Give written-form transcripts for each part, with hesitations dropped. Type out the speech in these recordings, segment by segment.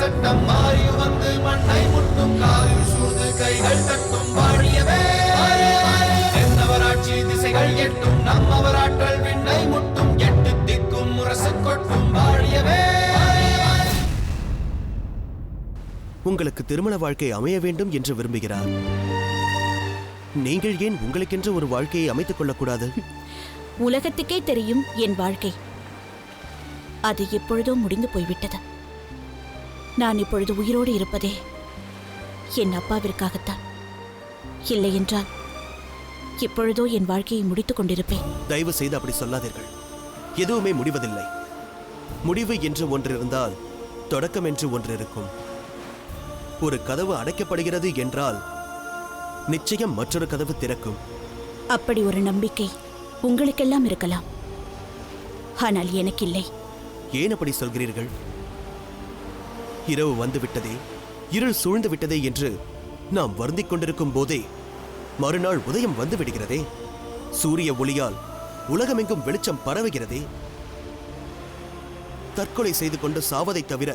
சட்டம் மாறி வந்து மண்ணை முட்டும் காலில் சூழ்ந்து கைகள் தட்டும் வாழியவே என்னவராட்சி திசைகள் எட்டும் நம்மவராற்றல் விண்ணை முட்டும் எட்டு திக்கும் முரசு கொட்டும் வாழியவே. உங்களுக்கு திருமண வாழ்க்கை அமைய வேண்டும் என்று விரும்புகிறார். நீங்கள் ஏன் உங்களுக்கென்று ஒரு வாழ்க்கையை அமைத்துக் கொள்ளக்கூடாது? உலகத்துக்கே தெரியும் என் வாழ்க்கை. அது எப்பொழுதோ முடிந்து போய்விட்டது. நான் இப்பொழுது உயிரோடு இருப்பதே என் அப்பாவிற்காகத்தான். இல்லை என்றால் இப்பொழுதோ என் வாழ்க்கையை முடித்துக் கொண்டிருப்பேன். தயவு செய்து அப்படி சொல்லாதீர்கள். எதுவுமே முடிவதில்லை. முடிவு என்று ஒன்று இருந்தால் தொடக்கம் என்று ஒன்று இருக்கும். ஒரு கதவு அடைக்கப்படுகிறது என்றால் நிச்சயம் மற்றொரு கதவு திறக்கும். அப்படி ஒரு நம்பிக்கை உங்களுக்கெல்லாம் இருக்கலாம், ஆனால் எனக்கு இல்லை. ஏன் அப்படி சொல்கிறீர்கள்? இரவு வந்துவிட்டதே, இருள் சூழ்ந்து விட்டதே என்று நாம் வருந்திக் கொண்டிருக்கும் போதே மறுநாள் உதயம் வந்து விடுகிறதே. சூரிய ஒளியால் உலகமெங்கும் வெளிச்சம் பரவுகிறதே. தற்கொலை செய்து கொண்டு சாவதை தவிர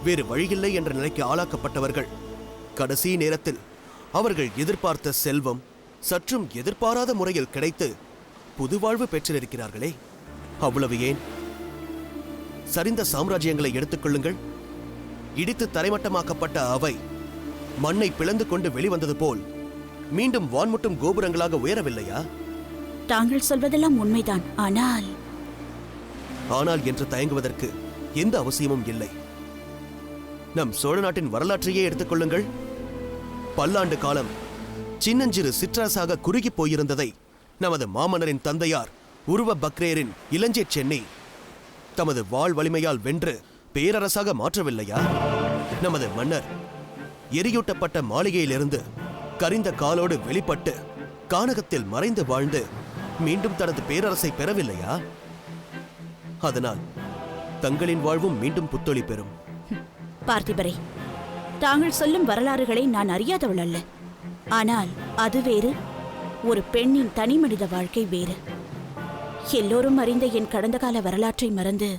வேறு வழியில்லை என்ற நிலைக்கு ஆளாக்கப்பட்டவர்கள் கடைசி நேரத்தில் அவர்கள் எதிர்பார்த்த செல்வம் சற்றும் எதிர்பாராத முறையில் கிடைத்து புது வாழ்வு பெற்றிருக்கிறார்களே. அவ்வளவு ஏன்? சரிந்த சாம்ராஜ்யங்களை எடுத்துக்கொள்ளுங்கள். இடித்து தரைமட்டமாக்கப்பட்ட அவை மண்ணை பிளந்து கொண்டு வெளிவந்தது போல் மீண்டும் வான்முட்டும் கோபுரங்களாக உயரவில்லையா? தாங்கள் சொல்வதெல்லாம் உண்மைதான். ஆனால் என்று தயங்குவதற்கு எந்த அவசியமும் இல்லை. நம் சோழ நாட்டின் வரலாற்றையே எடுத்துக்கொள்ளுங்கள். பல்லாண்டு காலம் சின்னஞ்சிறு சிற்றரசாக குறுகி போயிருந்ததை நமது மாமன்னரின் தந்தையார் உருவ பக்ரேரின் இளஞ்சே சென்னி தமது வாழ் வலிமையால் வென்று பேரரசாக மாற்றவில்லையா? நமது மன்னர் எரியூட்டப்பட்ட மாளிகையிலிருந்து கரிந்த காலோடு வெளிப்பட்டு கானகத்தில் மறைந்து வாழ்ந்து மீண்டும் தனது பேரரசை பெறவில்லையா? அதனால் தங்களின் வாழ்வும் மீண்டும் புத்தொளி பெறும். பார்த்திபரே, தாங்கள் சொல்லும் வரலாறுகளை நான் அறியாதவள் அல்ல. ஆனால் அது வேறு, ஒரு பெண்ணின் தனி மனித வாழ்க்கை வேறு. எல்லோரும் அறிந்த என் கடந்த கால வரலாற்றை மறந்து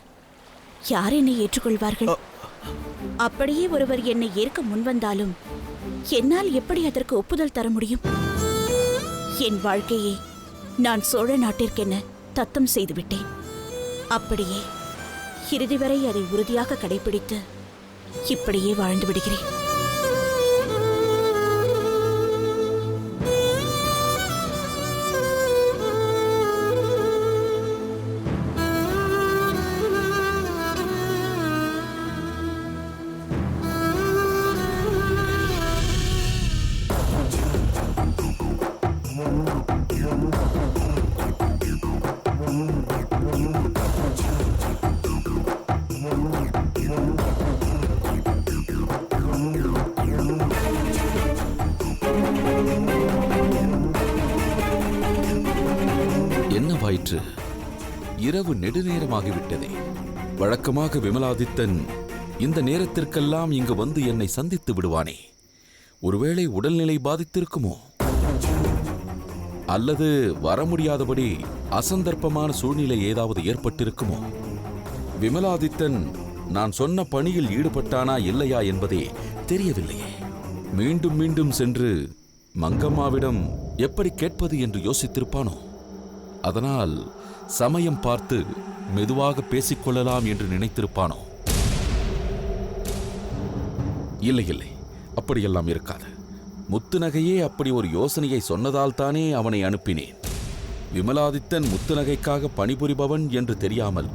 யார் என்னை ஏற்றுக்கொள்வார்கள்? அப்படியே ஒருவர் என்னை ஏற்க முன்வந்தாலும் என்னால் எப்படி அதற்கு ஒப்புதல் தர முடியும்? என் வாழ்க்கையை நான் சோழ நாட்டிற்கென தத்தம் செய்துவிட்டேன். அப்படியே இறுதி வரை அதை உறுதியாக கடைபிடித்து இப்படியே வாழ்ந்து விடுகிறேன். என்னவாயிற்று? இரவு நெடுநேரமாகிவிட்டதே. வழக்கமாக விமலாதித்தன் இந்த நேரத்திற்கெல்லாம் இங்கு வந்து என்னை சந்தித்து விடுவானே. ஒருவேளை உடல்நிலை பாதித்திருக்குமோ? அல்லது வர முடியாதபடி அசந்தர்ப்பமான சூழ்நிலை ஏதாவது ஏற்பட்டிருக்குமோ? விமலாதித்தன் நான் சொன்ன பணியில் ஈடுபட்டானா இல்லையா என்பதே தெரியவில்லையே. மீண்டும் மீண்டும் சென்று மங்கம்மாவிடம் எப்படி கேட்பது என்று யோசித்திருப்பானோ? அதனால் சமயம் பார்த்து மெதுவாக பேசிக்கொள்ளலாம் என்று நினைத்திருப்பானோ? இல்லை இல்லை, அப்படியெல்லாம் இருக்காது. முத்துநகையே அப்படி ஒரு யோசனையை சொன்னதால் தானே அவனை அனுப்பினேன். விமலாதித்தன் முத்துநகைக்காக பணிபுரிபவன் என்று தெரியாமல்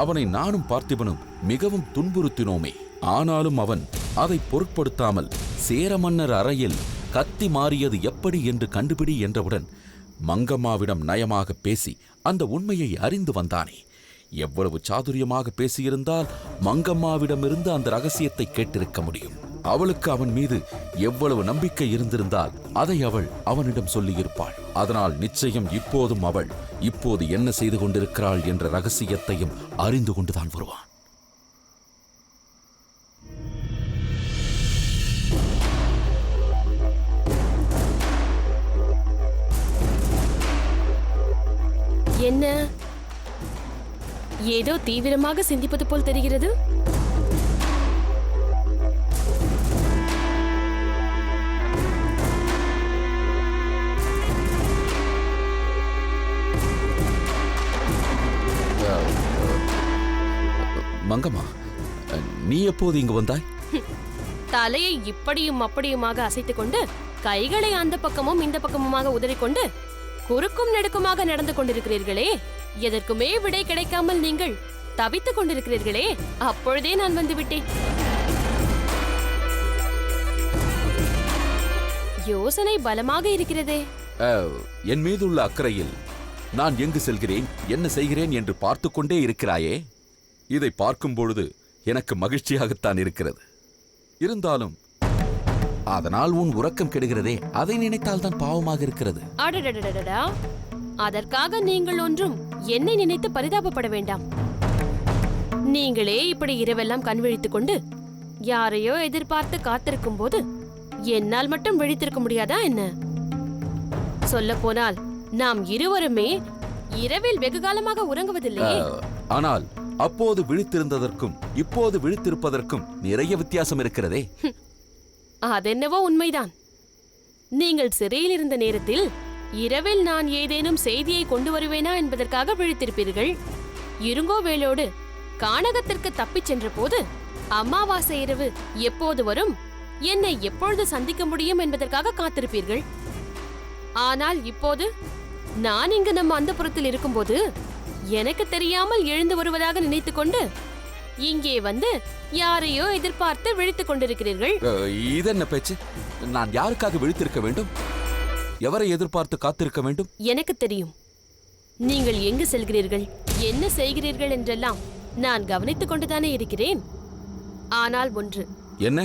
அவனை நானும் பார்த்திபனும் மிகவும் துன்புறுத்தினோமே. ஆனாலும் அவன் அதை பொருட்படுத்தாமல் சேர மன்னர் அறையில் கத்தி மாறியது எப்படி என்று கண்டுபிடி என்றவுடன் மங்கம்மாவிடம் நயமாக பேசி அந்த உண்மையை அறிந்து வந்தானே. எவ்வளவு சாதுரியமாக பேசியிருந்தால் மங்கம்மாவிடமிருந்து அந்த ரகசியத்தை கேட்டிருக்க முடியும். அவளுக்கு அவன் மீது எவ்வளவு நம்பிக்கை இருந்திருந்தால் அதை அவள் அவனிடம் சொல்லியிருப்பாள். அதனால் நிச்சயம் இப்போதும் அவள் இப்போது என்ன செய்து கொண்டிருக்கிறாள் என்ற ரகசியத்தையும் அறிந்து கொண்டுதான் வருவான். என்ன, ஏதோ தீவிரமாக சிந்திப்பது போல் தெரிகிறது. மங்கம்மா, நீ எப்போது இங்கு வந்தாய்? தலையை இப்படியும் அப்படியுமாக அசைத்துக் கொண்டு கைகளை அந்த பக்கமும் இந்த பக்கமுமாக உதறிக்கொண்டு குறுக்கும் நெடுக்குமாக நடந்து கொண்டிருக்கிறீர்களே, எதற்குமே விடை கிடைக்காமல் நீங்கள் தவித்துக் கொண்டிருக்கிறீர்களே, அப்பொழுதே நான் வந்துவிட்டேன். யோசனை பலமாக இருக்கிறதே. என் மீதுள்ள அக்கறையில் நான் எங்கு செல்கிறேன், என்ன செய்கிறேன் என்று பார்த்து கொண்டே இருக்கிறாயே, இதை பார்க்கும் பொழுது எனக்கு மகிழ்ச்சியாகத்தான் இருக்கிறது. இருந்தாலும் அதனால் உன் உறக்கம் கெடுகிறதே, அதை நினைத்தால் தான் பாவமாக இருக்கிறது. அடடடடடா, அதற்காக நீங்கள் ஒன்றும் என்னை நினைத்து பரிதாபப்பட வேண்டாம். நீங்களே இப்படி இரவெல்லாம் கண் விழித்துக் கொண்டு யாரையோ எதிர்பார்த்து காத்திருக்கும் போது என்னால் மட்டும் விழித்திருக்க முடியாதா என்ன? சொல்ல போனால் நாம் இருவருமே இரவில் வெகு காலமாக உறங்குவதில்லையே. ஆனால் அப்போது விழித்திருந்ததற்கும் இப்போது விழித்திருப்பதற்கும் நிறைய வித்தியாசம் இருக்கிறதே. அதென்னவோ உண்மைதான். நீங்கள் சிறையில் இருந்த நேரத்தில் இரவில் நான் ஏதேனும் செய்தியை கொண்டு வருவேனா என்பதற்காக விழித்திருப்பீர்கள். இருங்கோ வேளோடு கானகத்திற்கு தப்பிச் சென்ற போது அமாவாசை இரவு எப்போது வரும், என்னை எப்பொழுது சந்திக்க முடியும் என்பதற்காக காத்திருப்பீர்கள். ஆனால் இப்போது நான் இங்கு நம்ம அந்தப்புறத்தில் இருக்கும்போது எனக்கு தெரியாமல் எழுந்து வருவதாக நினைத்துக்கொண்டு இங்கே வந்து யாரையோ எதிர்பார்த்து விழித்துக் கொண்டிருக்கிறீர்கள். இதென்ன பேச்சு? நான் யாருக்காக விழித்திருக்க வேண்டும்? எவரை எதிர்பார்த்து காத்திருக்க வேண்டும்? எனக்கு தெரியும். நீங்கள் எங்கு செல்கிறீர்கள், என்ன செய்கிறீர்கள் என்றெல்லாம் நான் கவனித்துக் கொண்டுதானே இருக்கிறேன். ஆனால் ஒன்று, என்ன?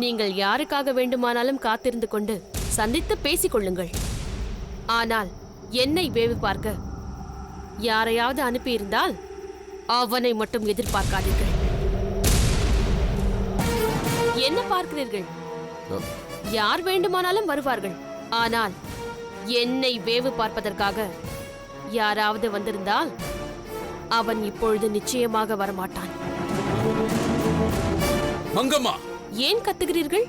நீங்கள் யாருக்காக வேண்டுமானாலும் காத்திருந்து கொண்டு சந்தித்து பேசிக் கொள்ளுங்கள். ஆனால் என்னை வேவு பார்க்க யாரையாவது அனுப்பியிருந்தால் அவனை மட்டும் எதிர்பார்க்காதீர்கள். என்ன பார்க்கிறீர்கள்? யார் வேண்டுமானாலும் வருவார்கள். ஆனால் என்னை வேவு பார்ப்பதற்காக யாராவது வந்திருந்தால் அவன் இப்பொழுது நிச்சயமாக வரமாட்டான். மங்கம்மா, ஏன் கத்துகிறீர்கள்?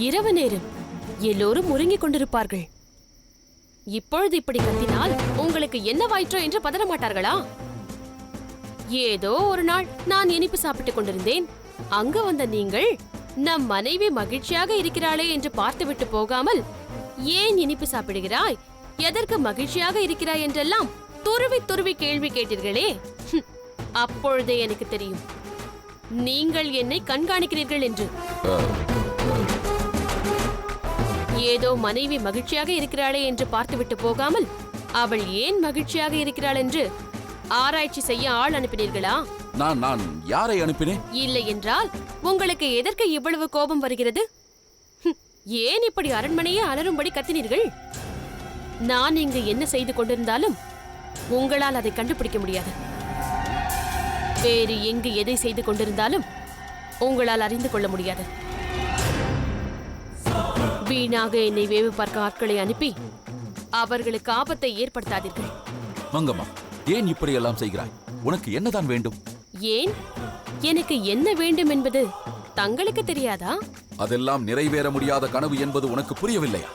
இரவு நேரம் எல்லோரும் உறங்கிக் கொண்டிருப்பார்கள். இப்பொழுது இப்படி கத்தினால் உங்களுக்கு என்னவாயிற்றோ என்று பதற மாட்டார்களா? ஏதோ ஒரு நாள் நான் இனிப்பு சாப்பிட்டுக் கொண்டிருந்தேன். அங்கு வந்த நீங்கள் நம் மனைவி மகிழ்ச்சியாக இருக்கிறாளே என்று பார்த்துவிட்டு போகாமல், ஏன் இனிப்பு சாப்பிடுகிறாய், எதற்கு மகிழ்ச்சியாக இருக்கிறாய் என்றெல்லாம் துருவி துருவி கேள்வி கேட்டீர்களே. அப்பொழுதே எனக்கு தெரியும் நீங்கள் என்னை கண்காணிக்கிறீர்கள் என்று. ஏதோ மனைவி மகிழ்ச்சியாக இருக்கிறாளே என்று பார்த்துவிட்டு போகாமல், அவள் ஏன் மகிழ்ச்சியாக இருக்கிறாள் என்று ஆராய்ச்சி செய்ய ஆள் அனுப்பினீர்களா? நான் யாரை அனுப்பினேன்? இல்லை என்றால் உங்களுக்கு எதற்கு இவ்வளவு கோபம் வருகிறது? ஏன் இப்படி அரண்மனையே அலறும்படி கத்தினீர்கள்? நான் இங்கு என்ன செய்து கொண்டிருந்தாலும் உங்களால் அதை கண்டுபிடிக்க முடியாது. வேறு எங்கு எதை செய்து கொண்டிருந்தாலும் உங்களால் அறிந்து கொள்ள முடியாது. வீணாக என்னை வேவு பார்க்க ஆட்களை அனுப்பி அவர்களுக்கு ஆபத்தை ஏற்படுத்தாதீர்கள். மங்கம்மா, ஏன் இப்படியெல்லாம் செய்கிறாய்? உனக்கு என்னதான் வேண்டும்? ஏன் எனக்கு என்ன வேண்டும் என்பது தங்களுக்கு தெரியாதா? அதெல்லாம் நிறைவேற முடியாத கனவு என்பது உனக்கு புரியவில்லையா?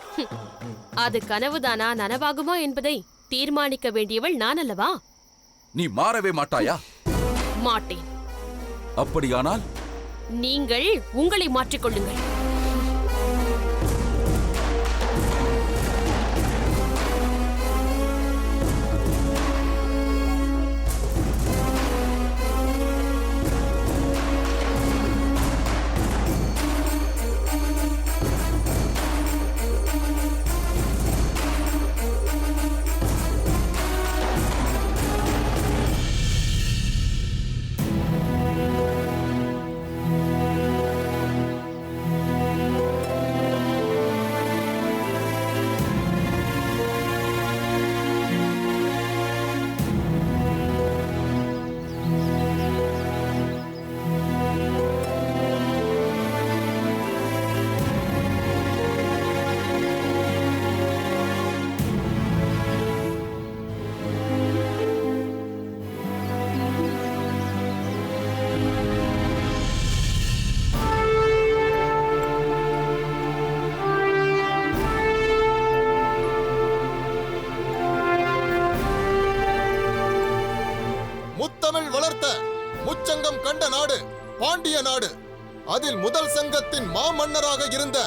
அது கனவுதானா நனவாகுமா என்பதை தீர்மானிக்க வேண்டியவள் நான் அல்லவா? நீ மாறவே மாட்டாயா? மாட்டேன். அப்படியானால் நீங்கள் உங்களை மாற்றிக்கொள்ளுங்கள். உலகம் கண்ட நாடு பாண்டிய நாடு. அதில் முதல் சங்கத்தின் மாமன்னராக இருந்த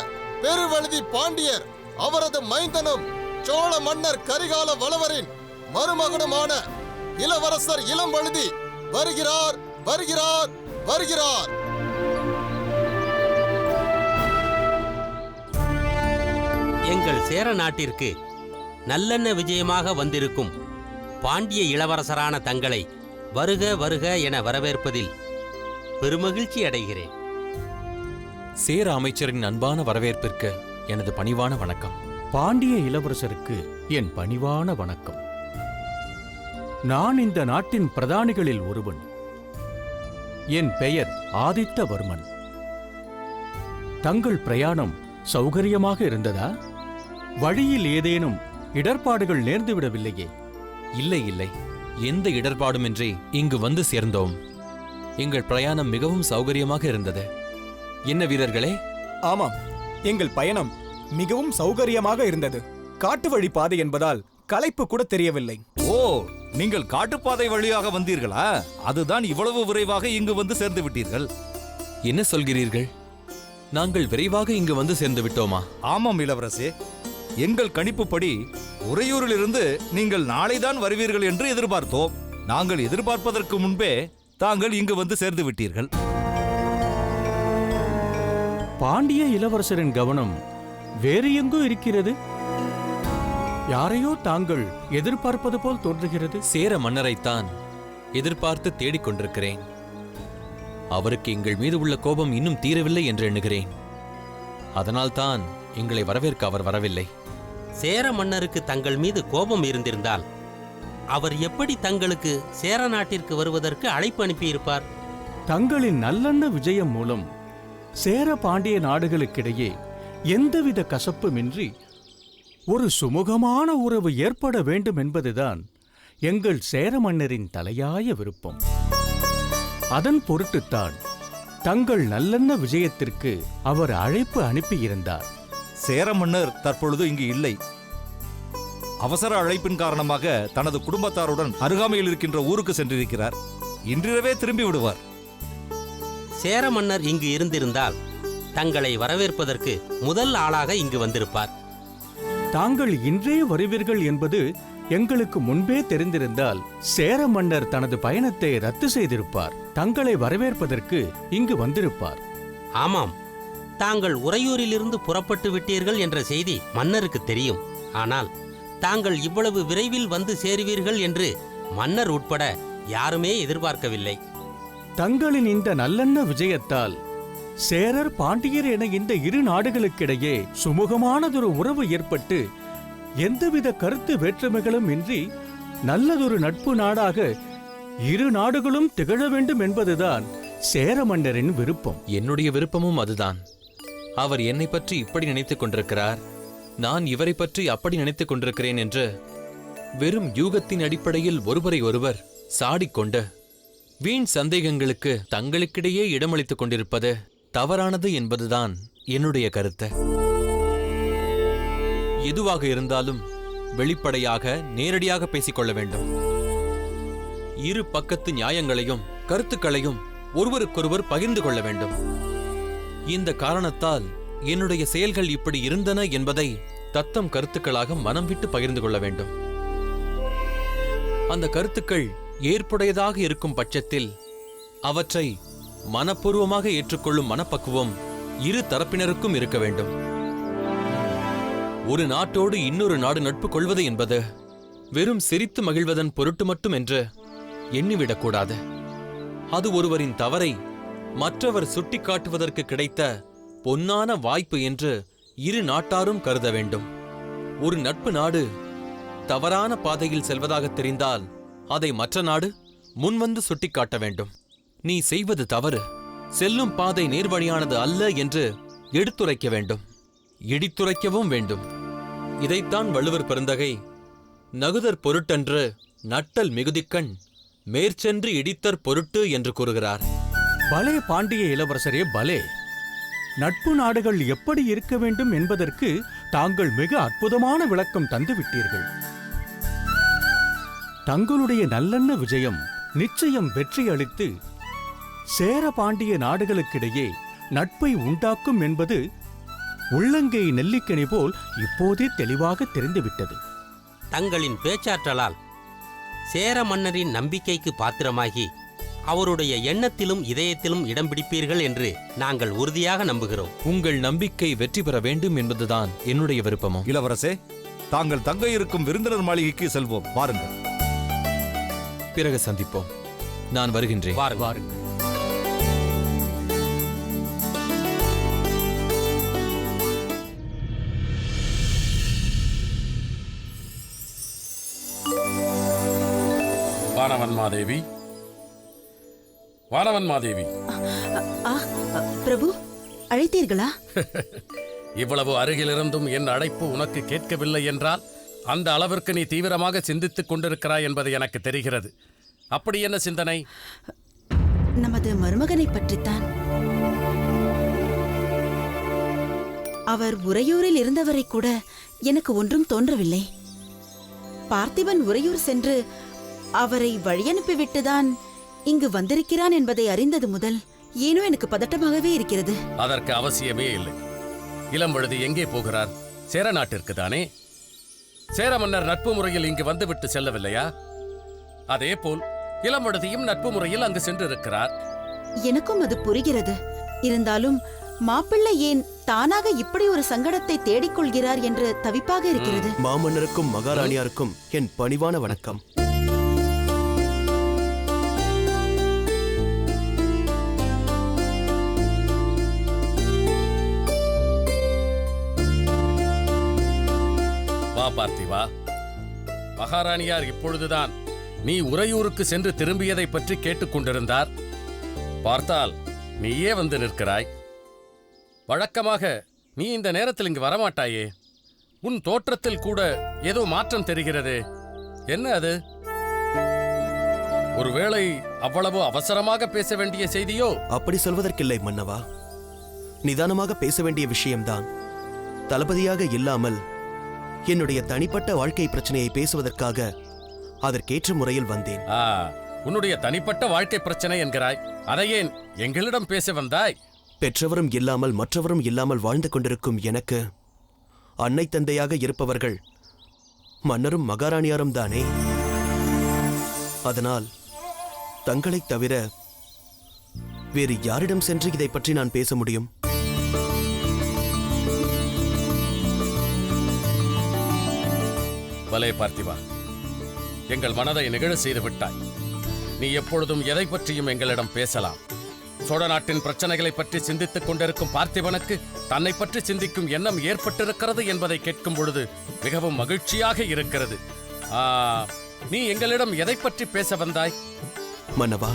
பெருவழுதி பாண்டியர், அவரது மைந்தனும் சோழ மன்னர் கரிகால வளவரின் மருமகனுமான இளவரசர் இளம்வழுதி வருகிறார், வருகிறார், வருகிறார். எங்கள் சேர நாட்டிற்கு நல்லெண்ண விஜயமாக வந்திருக்கும் பாண்டிய இளவரசரான தங்களை வருக வருக என வரவேற்பதில் பெருமகிழ்ச்சி அடைகிறேன். சேர அமைச்சரின் அன்பான வரவேற்பிற்கு எனது பணிவான வணக்கம். பாண்டிய இளவரசருக்கு என் பணிவான வணக்கம். நான் இந்த நாட்டின் பிரதானிகளில் ஒருவன். என் பெயர் ஆதித்தவர்மன். தங்கள் பிரயாணம் சௌகரியமாக இருந்ததா? வழியில் ஏதேனும் இடர்பாடுகள் நேர்ந்துவிடவில்லையே? இல்லை இல்லை, எந்த இடர்பாடுமின்றி இங்கு வந்து சேர்ந்தோம். எங்கள் பிரயாணம் மிகவும் சௌகரியமாக இருந்தது. என்ன வீரர்களே? ஆமாம், எங்கள் பயணம் மிகவும் சௌகரியமாக இருந்தது. காட்டு வழி பாதை என்பதால் களைப்பு கூட தெரியவில்லை. ஓ, நீங்கள் காட்டுப்பாதை வழியாக வந்தீர்களா? அதுதான் இவ்வளவு விரைவாக இங்கு வந்து சேர்ந்து விட்டீர்கள். என்ன சொல்கிறீர்கள்? நாங்கள் விரைவாக இங்கு வந்து சேர்ந்து விட்டோமா? ஆமாம் இளவரசே, எங்கள் கணிப்புப்படி உறையூரிலிருந்து நீங்கள் நாளைதான் வருவீர்கள் என்று எதிர்பார்த்தோம். நாங்கள் எதிர்பார்ப்பதற்கு முன்பே தாங்கள் இங்கு வந்து சேர்ந்து விட்டீர்கள். பாண்டிய இளவரசரின் கவனம் வேறு எங்கோ இருக்கிறது. யாரையோ தாங்கள் எதிர்பார்ப்பது போல் தோன்றுகிறது. சேர மன்னரைத்தான் எதிர்பார்த்து தேடிக்கொண்டிருக்கிறேன். அவருக்கு எங்கள் மீது உள்ள கோபம் இன்னும் தீரவில்லை என்று எண்ணுகிறேன். அதனால்தான் எங்களை வரவேற்க அவர் வரவில்லை. சேர மன்னருக்கு தங்கள் மீது கோபம் இருந்திருந்தால் அவர் எப்படி தங்களுக்கு சேர நாட்டிற்கு வருவதற்கு அழைப்பு அனுப்பியிருப்பார்? தங்களின் நல்லெண்ண விஜயம் மூலம் சேர பாண்டிய நாடுகளுக்கிடையே எந்தவித கசப்புமின்றி ஒரு சுமூகமான உறவு ஏற்பட வேண்டும் என்பதுதான் எங்கள் சேர மன்னரின் தலையாய விருப்பம். அதன் பொருட்டுத்தான் தங்கள் நல்லெண்ண விஜயத்திற்கு அவர் அழைப்பு அனுப்பியிருந்தார். சேர மன்னர் தற்பொழுது இங்கு இல்லை. அவசர அழைப்பின் காரணமாக தனது குடும்பத்தாருடன் அருகாமையில் இருக்கின்ற ஊருக்கு சென்றிருக்கிறார். இன்றிரவே திரும்பி விடுவார். சேர மன்னர் இங்கு இருந்திருந்தால் தங்களை வரவேற்பதற்கு முதல் ஆளாக இங்கு வந்திருப்பார். தாங்கள் இன்றே வருவீர்கள் என்பது எங்களுக்கு முன்பே தெரிந்திருந்தால் சேர மன்னர் தனது பயணத்தை ரத்து செய்திருப்பார். தங்களை வரவேற்பதற்கு இங்கு வந்திருப்பார். ஆமாம், தாங்கள் உறையூரிலிருந்து புறப்பட்டு விட்டீர்கள் என்ற செய்தி மன்னருக்கு தெரியும். ஆனால் தாங்கள் இவ்வளவு விரைவில் வந்து சேருவீர்கள் என்று மன்னர் உட்பட யாருமே எதிர்பார்க்கவில்லை. தங்களின் இந்த நல்லெண்ண விஜயத்தால் சேரர் பாண்டியர் என இந்த இரு நாடுகளுக்கிடையே சுமூகமானதொரு உறவு ஏற்பட்டு எந்தவித கருத்து வேற்றுமைகளும் இன்றி நல்லதொரு நட்பு நாடாக இரு நாடுகளும் திகழ வேண்டும் என்பதுதான் சேர மன்னரின் விருப்பம். என்னுடைய விருப்பமும் அதுதான். அவர் என்னை பற்றி இப்படி நினைத்துக் கொண்டிருக்கிறார், நான் இவரை பற்றி அப்படி நினைத்துக் கொண்டிருக்கிறேன் என்று வெறும் யூகத்தின் அடிப்படையில் ஒருவரை ஒருவர் சாடிக்கொண்டு வீண் சந்தேகங்களுக்கு தங்களுக்கிடையே இடமளித்துக் கொண்டிருப்பது தவறானது என்பதுதான் என்னுடைய கருத்து. எதுவாக இருந்தாலும் வெளிப்படையாக நேரடியாக பேசிக்கொள்ள வேண்டும். இரு பக்கத்து நியாயங்களையும் கருத்துக்களையும் ஒருவருக்கொருவர் பகிர்ந்து கொள்ள வேண்டும். இந்த காரணத்தால் என்னுடைய செயல்கள் இப்படி இருந்தன என்பதை தத்தம் கருத்துக்களாக மனம் விட்டு பகிர்ந்து கொள்ள வேண்டும். அந்த கருத்துக்கள் ஏற்புடையதாக இருக்கும் பட்சத்தில் அவற்றை மனப்பூர்வமாக ஏற்றுக்கொள்ளும் மனப்பக்குவம் இரு தரப்பினருக்கும் இருக்க வேண்டும். ஒரு நாட்டோடு இன்னொரு நாடு நட்பு கொள்வது என்பது வெறும் சிரித்து மகிழ்வதன் பொருட்டு மட்டும் என்று எண்ணிவிடக்கூடாது. அது ஒருவரின் தவறை மற்றவர் சுட்டிக்காட்டுவதற்கு கிடைத்த பொன்னான வாய்ப்பு என்று இரு நாட்டாரும் கருத வேண்டும். ஒரு நட்பு நாடு தவறான பாதையில் செல்வதாக தெரிந்தால் அதை மற்ற நாடு முன்வந்து சுட்டிக்காட்ட வேண்டும். நீ செய்வது தவறு, செல்லும் பாதை நேர்வழியானது அல்ல என்று எடுத்துரைக்க வேண்டும், இடித்துரைக்கவும் வேண்டும். இதைத்தான் வள்ளுவர் பெருந்தகை நகுதற் பொருட்டன்று நட்டல் மிகுதிக்கண் மேற்சென்று இடித்தற் பொருட்டு என்று கூறுகிறார். பலே பாண்டிய இளவரசரே பலே! நட்பு நாடுகள் எப்படி இருக்க வேண்டும் என்பதற்கு தாங்கள் மிக அற்புதமான விளக்கம் தந்துவிட்டீர்கள். தங்களுடைய நல்லெண்ண விஜயம் நிச்சயம் வெற்றி அளித்து சேர பாண்டிய நாடுகளுக்கிடையே நட்பை உண்டாக்கும் என்பது உள்ளங்கை நெல்லிக்கனி போல் இப்போதே தெளிவாக தெரிந்துவிட்டது. தங்களின் பேச்சாற்றலால் சேர மன்னரின் நம்பிக்கைக்கு பாத்திரமாகி அவருடைய எண்ணத்திலும் இதயத்திலும் இடம் பிடிப்பீர்கள் என்று நாங்கள் உறுதியாக நம்புகிறோம். உங்கள் நம்பிக்கை வெற்றி பெற வேண்டும் என்பதுதான் என்னுடைய விருப்பமும். இளவரசே, தாங்கள் தங்க இருக்கும் விருந்தினர் மாளிகைக்கு செல்வோம். வாருங்கள். பிறகு சந்திப்போம். நான் வருகின்றேன். வாருங்கள். வானவன்மாதேவி, வானவன்மாதேவி, பிரபு, அழைத்தீர்களா? இவ்வளவு அருகிலிருந்தும் என் அழைப்பு உனக்கு கேட்கவில்லை என்றால் அந்த அளவிற்கு நீ தீவிரமாக சிந்தித்துக் கொண்டிருக்கிறாய் என்பது எனக்கு தெரிகிறது. அப்படி என்ன சிந்தனை? நமது மருமகனை பற்றித்தான். அவர் உறையூரில் இருந்தவரை கூட எனக்கு ஒன்றும் தோன்றவில்லை. பார்த்திபன் உறையூர் சென்று அவரை வழியனுப்பிவிட்டுதான் இங்கு வந்திருக்கிறான் என்பதை அறிந்தது முதல் ஏனோ எனக்கு பதட்டமாகவே இருக்கிறது. அதற்கு அவசியமே இல்லை. இளம்வழுதி எங்கே போகிறார்? சேர நாட்டிற்கு தானே. சேர மன்னர் நட்பு முறையில் இங்கு வந்துவிட்டு செல்லவில்லையா? அதே போல் இளம்வழுதியும் நட்பு முறையில் அங்கு சென்று இருக்கிறார். எனக்கும் அது புரிகிறது. இருந்தாலும் மாப்பிள்ளை ஏன் தானாக இப்படி ஒரு சங்கடத்தை தேடிக்கொள்கிறார் என்று தவிப்பாக இருக்கிறது. மாமன்னருக்கும் மகாராணியாருக்கும் என் பணிவான வணக்கம். வா பார்த்திவா. மகாராணியார் இப்பொழுதுதான் நீ உறையூருக்கு சென்று திரும்பியதை பற்றி கேட்டுக்கொண்டிருந்தார். பார்த்தால் நீயே வந்து நிற்கிறாய். வழக்கமாக நீ இந்த நேரத்தில் இங்கு வரமாட்டாயே. உன் தோற்றத்தில் கூட ஏதோ மாற்றம் தெரிகிறது. என்ன அது? ஒருவேளை அவ்வளவு அவசரமாக பேச வேண்டிய செய்தியோ? அப்படி சொல்வதற்கில்லை மன்னவா. நிதானமாக பேச வேண்டிய விஷயம்தான். தளபதியாக இல்லாமல் என்னுடைய தனிப்பட்ட வாழ்க்கை பிரச்சனையை பேசுவதற்காக அதற்கேற்ற முறையில் வந்தேன். உன்னுடைய தனிப்பட்ட வாழ்க்கை பிரச்சனை என்கிறாய். அதை ஏன் எங்களிடம் பேச வந்தாய்? பெற்றவரும் இல்லாமல் மற்றவரும் இல்லாமல் வாழ்ந்து கொண்டிருக்கும் எனக்கு அன்னை தந்தையாக இருப்பவர்கள் மன்னரும் மகாராணியாரும் தானே. அதனால் தங்களைத் தவிர வேறு யாரிடம் சென்று இதை பற்றி நான் பேச முடியும்? பலே பார்த்திவா, எங்கள் மனதை நிகழ செய்து விட்டாய். நீ எப்பொழுதும் எதை பற்றியும் எங்களிடம் பேசலாம். சோழ நாட்டின் பிரச்சனைகளை பற்றி சிந்தித்துக் கொண்டிருக்கும் பார்த்திபனுக்கு தன்னை பற்றி சிந்திக்கும் எண்ணம் ஏற்பட்டிருக்கிறது என்பதை கேட்கும் பொழுது மிகவும் மகிழ்ச்சியாக இருக்கிறது. நீ எங்களிடம் எதை பற்றி பேச வந்தாய்? மன்னவா,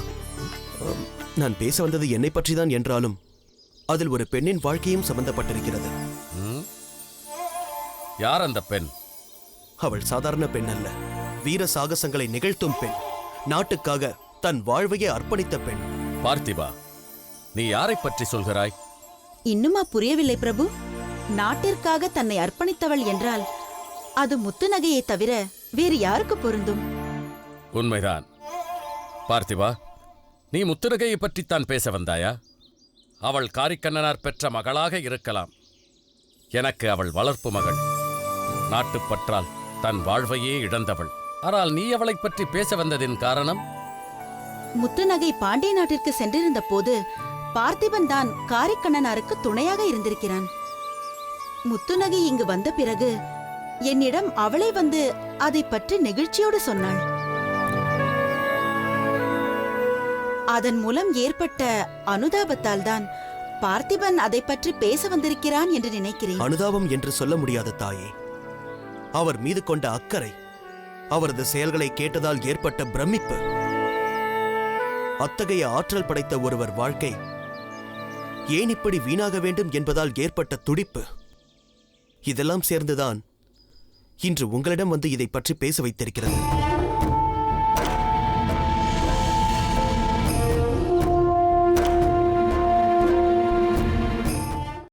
நான் பேச வந்தது என்னை பற்றிதான் என்றாலும் அதில் ஒரு பெண்ணின் வாழ்க்கையும் சம்பந்தப்பட்டிருக்கிறது. யார் அந்த பெண்? அவள் சாதாரண பெண் அல்ல. வீர சாகசங்களை நிகழ்த்தும் பெண். நாட்டுக்காக தன் வாழ்வையே அர்ப்பணித்த பெண். பார்த்திபா, நீ யாரை பற்றி சொல்கிறாய்? இன்னுமா புரியவில்லை பிரபு? நாட்டிற்காக தன்னை அர்ப்பணித்தவள் என்றால் அது முத்துநகையை தவிர வேறு யாருக்கு பொருந்தும்? உண்மைதான். பார்த்திபா, நீ முத்துநகையை பற்றித்தான் பேச வந்தாயா? அவள் காரிக்கண்ணனார் பெற்ற மகளாக இருக்கலாம். எனக்கு அவள் வளர்ப்பு மகள். நாட்டுப்பற்றால் தன் வாழ்வையே இழந்தவள். ஆனால் நீ அவளை பற்றி பேச வந்ததின் காரணம்? முத்துநகை பாண்டிய நாட்டிற்கு சென்றிருந்த போது பார்த்திபன் தான் காரிக்கண்ணனாருக்கு துணையாக இருந்திருக்கிறான். முத்துநகை இங்கு வந்த பிறகு என்னிடம் அவளை வந்து அதை பற்றி நெகிழ்ச்சியோடு சொன்னாள். அதன் மூலம் ஏற்பட்ட அனுதாபத்தால் தான் பார்த்திபன் அதை பற்றி பேச வந்திருக்கிறான் என்று நினைக்கிறேன். அனுதாபம் என்று சொல்ல முடியாத தாயே. அவர் மீது கொண்ட அக்கறை, அவரது செயல்களை கேட்டதால் ஏற்பட்ட பிரமிப்பு, அத்தகைய ஆற்றல் படைத்த ஒருவர் வாழ்க்கை ஏன் இப்படி வீணாக வேண்டும் என்பதால் ஏற்பட்ட துடிப்பு, இதெல்லாம் சேர்ந்துதான் இன்று உங்களிடம் வந்து இதை பற்றி பேச வைத்திருக்கிறது.